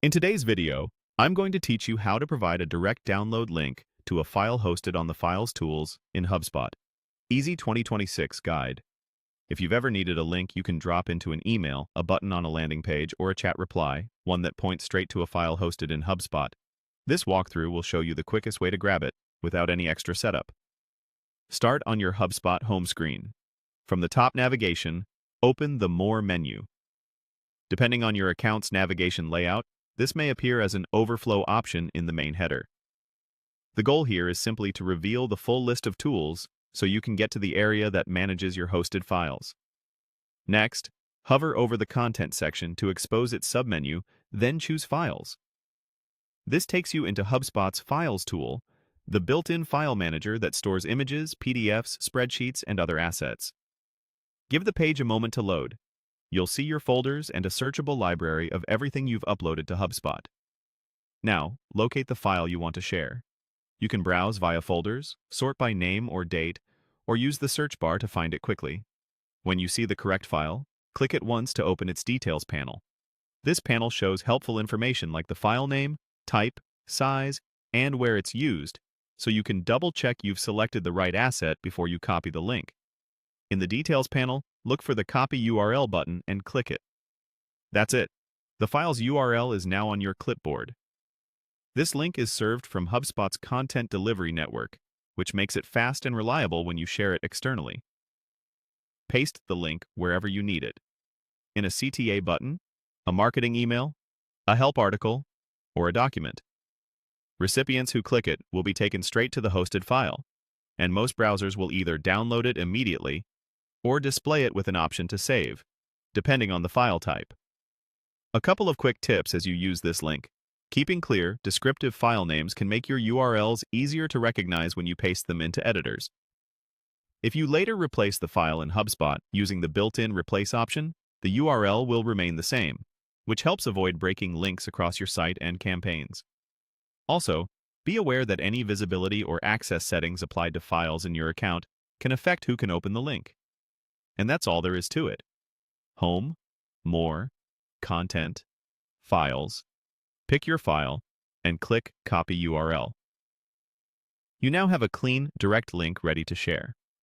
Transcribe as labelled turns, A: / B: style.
A: In today's video, I'm going to teach you how to provide a direct download link to a file hosted on the Files tools in HubSpot. Easy 2026 Guide. If you've ever needed a link you can drop into an email, a button on a landing page, or a chat reply, one that points straight to a file hosted in HubSpot, this walkthrough will show you the quickest way to grab it without any extra setup. Start on your HubSpot home screen. From the top navigation, open the More menu. Depending on your account's navigation layout, this may appear as an overflow option in the main header. The goal here is simply to reveal the full list of tools so you can get to the area that manages your hosted files. Next, hover over the Content section to expose its submenu, then choose Files. This takes you into HubSpot's Files tool, the built-in file manager that stores images, PDFs, spreadsheets, and other assets. Give the page a moment to load. You'll see your folders and a searchable library of everything you've uploaded to HubSpot. Now, locate the file you want to share. You can browse via folders, sort by name or date, or use the search bar to find it quickly. When you see the correct file, click it once to open its Details panel. This panel shows helpful information like the file name, type, size, and where it's used, so you can double-check you've selected the right asset before you copy the link. In the Details panel, look for the Copy URL button and click it. That's it. The file's URL is now on your clipboard. This link is served from HubSpot's content delivery network, which makes it fast and reliable when you share it externally. Paste the link wherever you need it. In a CTA button, a marketing email, a help article, or a document. Recipients who click it will be taken straight to the hosted file, and most browsers will either download it immediately or display it with an option to save, depending on the file type. A couple of quick tips as you use this link. Keeping clear, descriptive file names can make your URLs easier to recognize when you paste them into editors. If you later replace the file in HubSpot using the built-in replace option, the URL will remain the same, which helps avoid breaking links across your site and campaigns. Also, be aware that any visibility or access settings applied to files in your account can affect who can open the link. And that's all there is to it. Home, More, Content, Files. Pick your file and click Copy URL. You now have a clean, direct link ready to share.